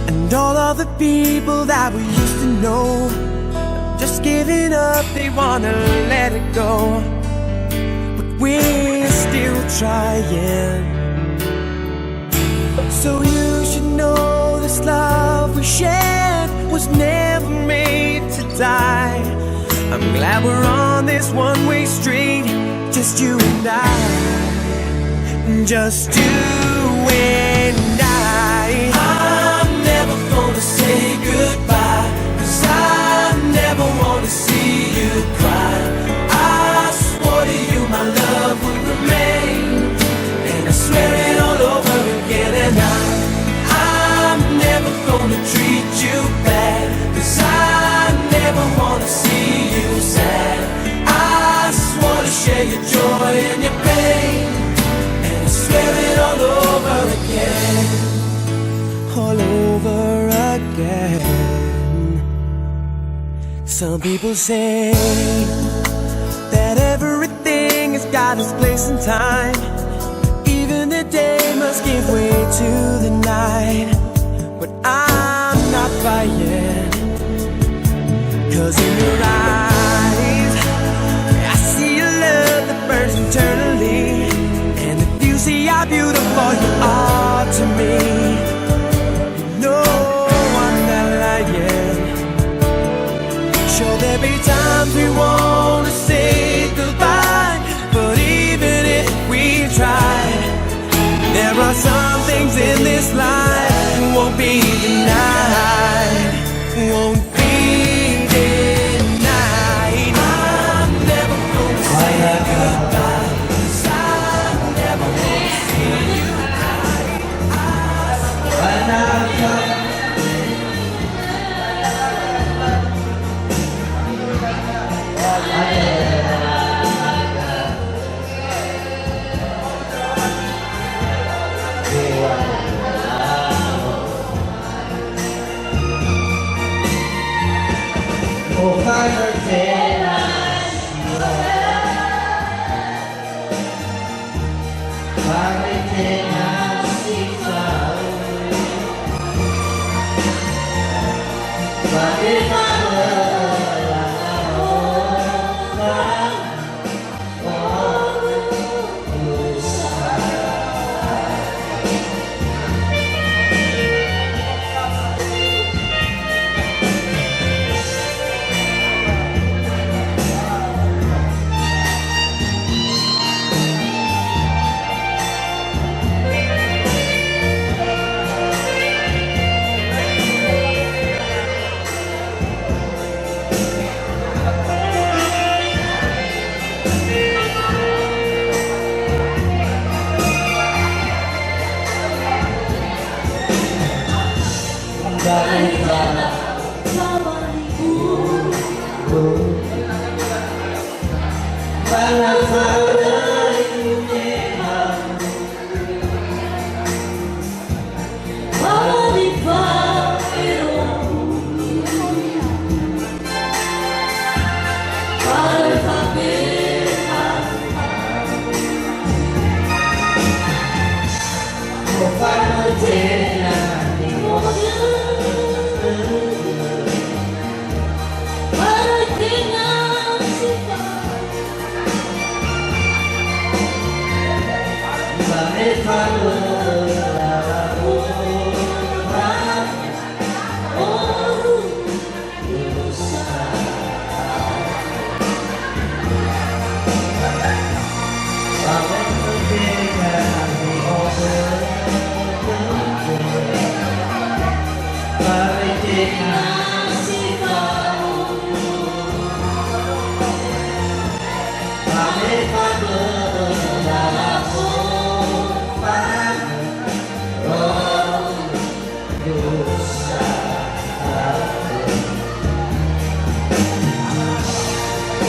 And all of the people that we used to know, just giving up, they wanna let it go. But we're still trying. So you should know this love we shared was never made to die. I'm glad we're on this one-way street, just you and I. Just you and I. I'm never gonna say goodbye, 'cause I never wanna see you cry. I swore to you my love would remain, and I swear it all over again. And I'm never gonna treat you bad, 'cause I never wanna see you sad. I swore to share your joy and your pain, and I swear it all over again. All over again. Some people say that everything has got its place and time. Even the day must give way to the night. But I'm not buying, 'cause in your eyes I see a love that burns eternally. And if you see how beautiful you are to me, no, I'm not lying. Sure, there'll be times we wanna say goodbye, but even if we try, there are some things in this life won't be denied, won't be denied. I'm never gonna say goodbye, 'cause I never wanna see you cry.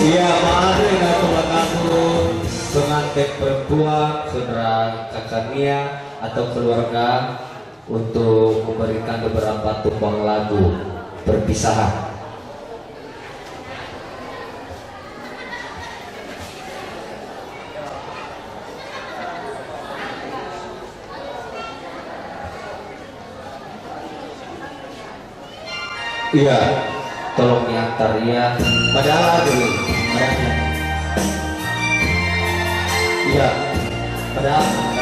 Iya, mari ngatur-ngatur pengantin perempuan, saudara Cakania atau keluarga untuk memberikan beberapa tumpang lagu perpisahan. Iya, tolong diantar ya. Padahal dulu, padahal. Iya, padahal.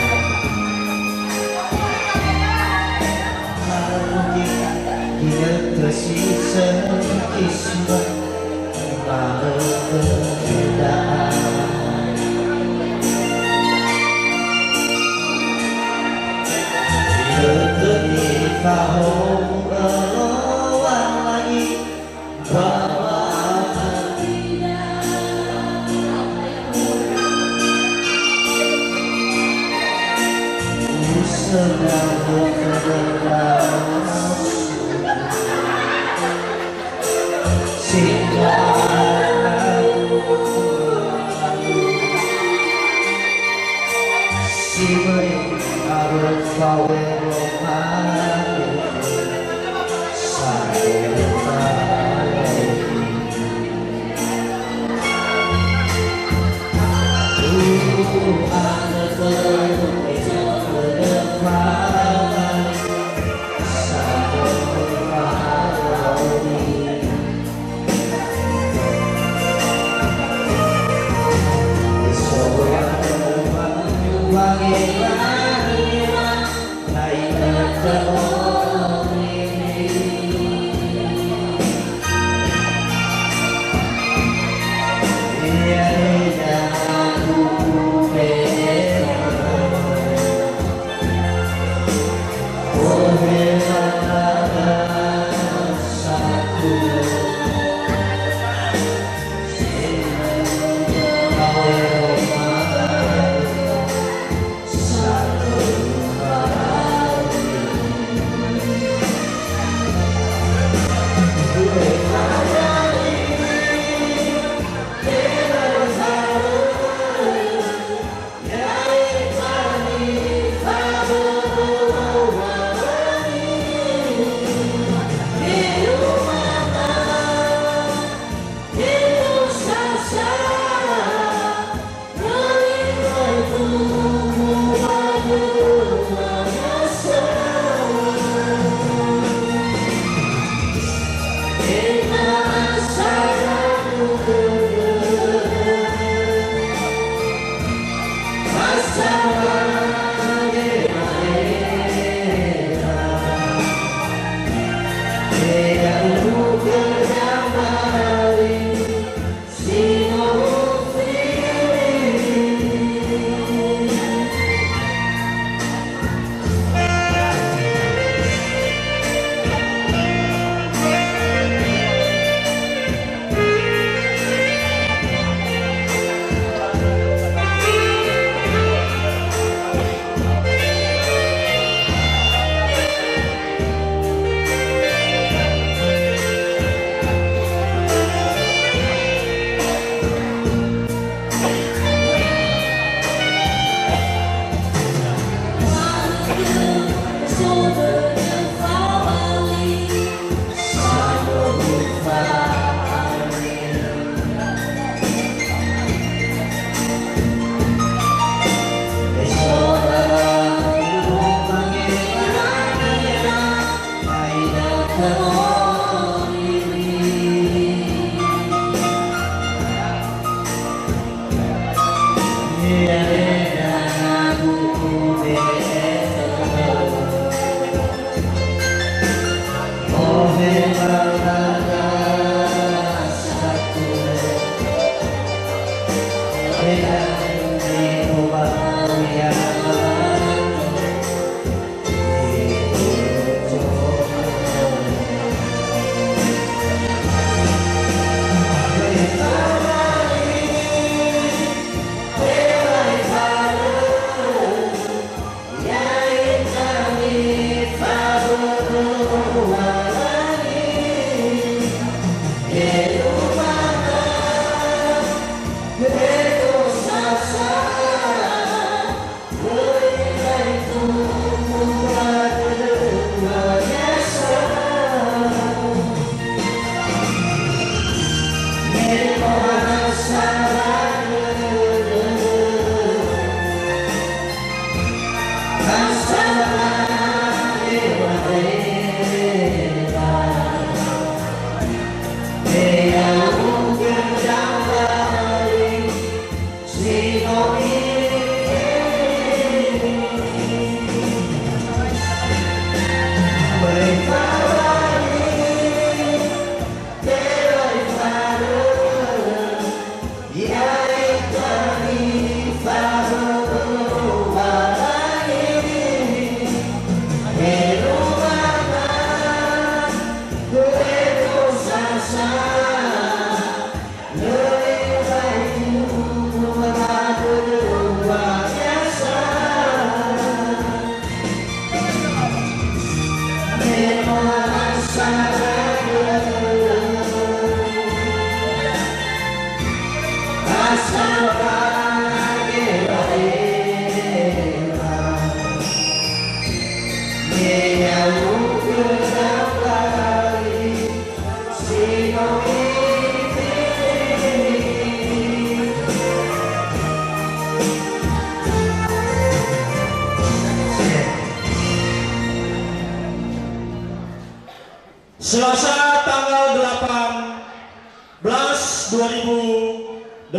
Selasa tanggal 18/2018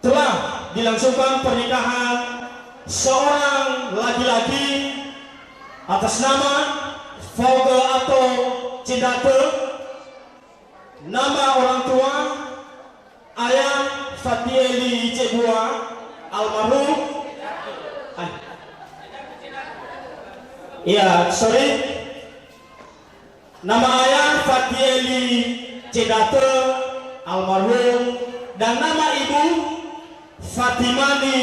telah dilangsungkan pernikahan seorang laki-laki atas nama Volga atau Cindate, nama orang tua ayah Fatieli Cebua almarhum. Iya, sorry. Nama ayah Fatieli Cindate almarhum dan nama ibu Fatimani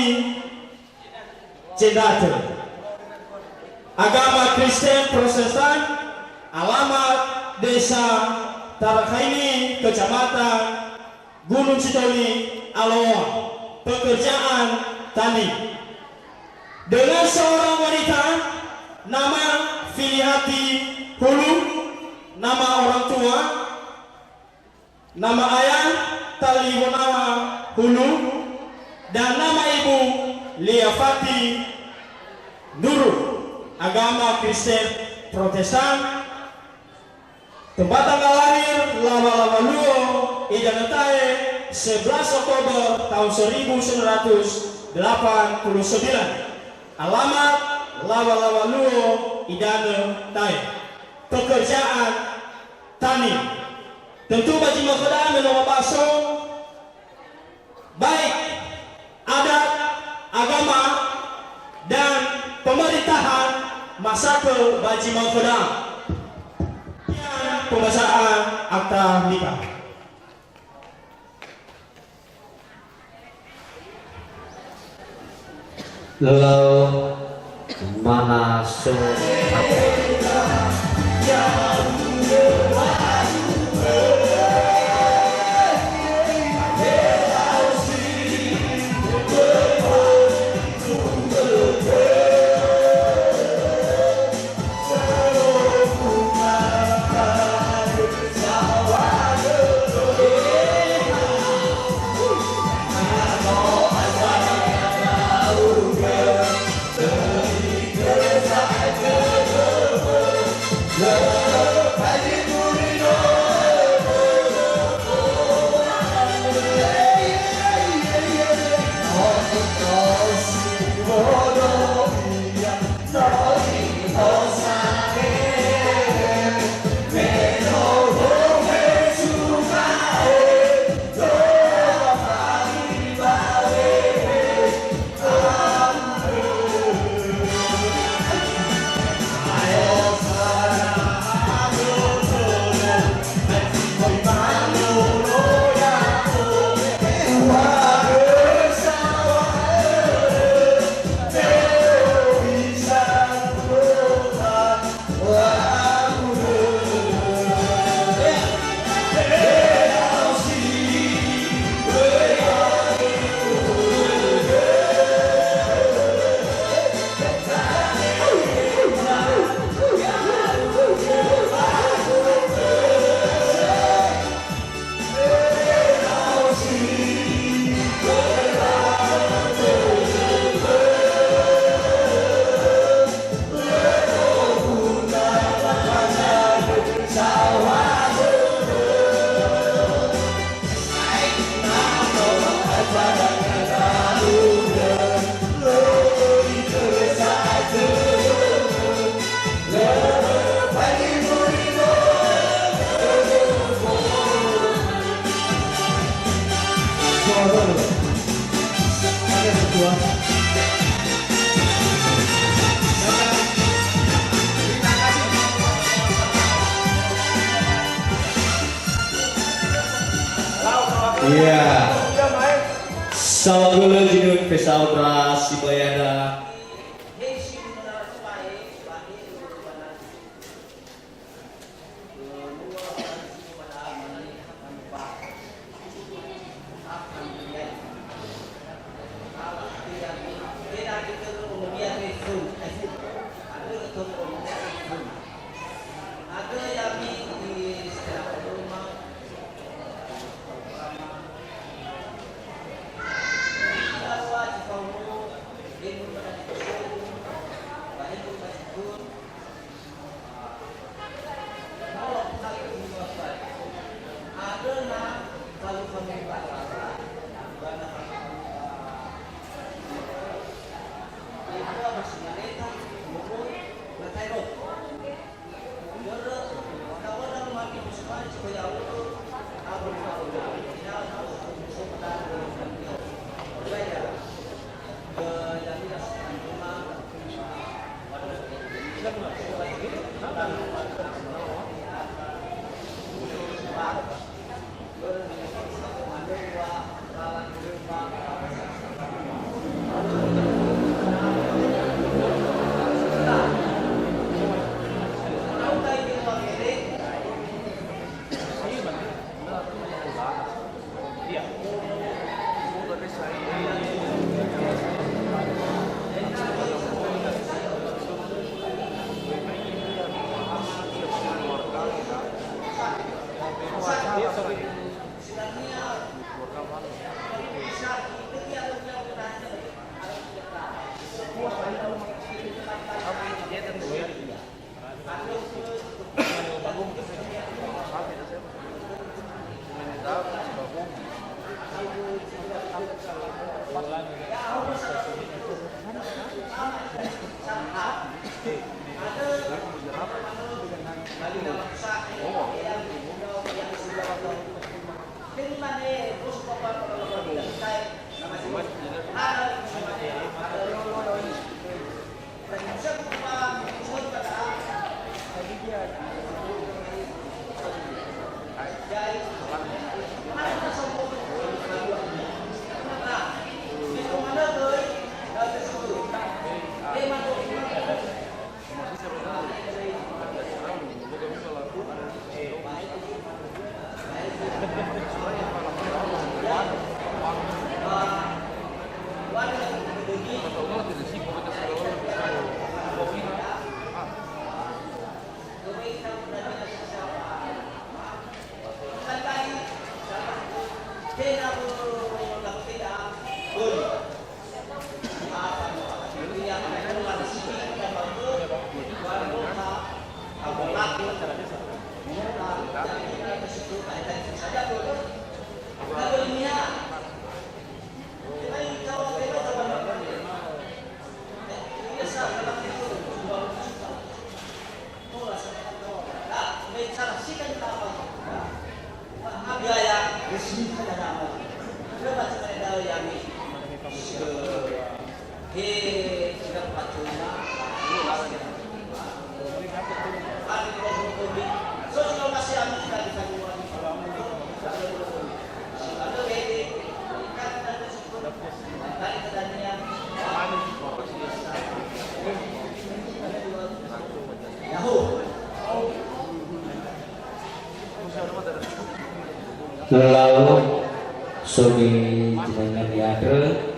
Cindate. Agama Kristen Protestan, alamat Desa Tarakhaini, Kecamatan Gunung Sitoli, Aloa, pekerjaan tani. Dengan seorang wanita nama Filiati Hulu, nama orang tua, nama ayah Taliwonawa Hulu, dan nama ibu Liafati Nurul. Agama Kristen Protestan. Tempat tanggal lahir Lama-Lama Luo Idanetae 11 Oktober tahun 1989. Alamat Lama-Lama Luo Idanetae. Pekerjaan tani. Tentu bagi Makoda menolak bakso, baik adat, agama, dan pemerintahan Masako Baji Makoda. Pembacaan akta nikah. Lalu mana so Iya. Saudara Jinut Pesaudra Sibayada. Lalu Sumi jenengan diadre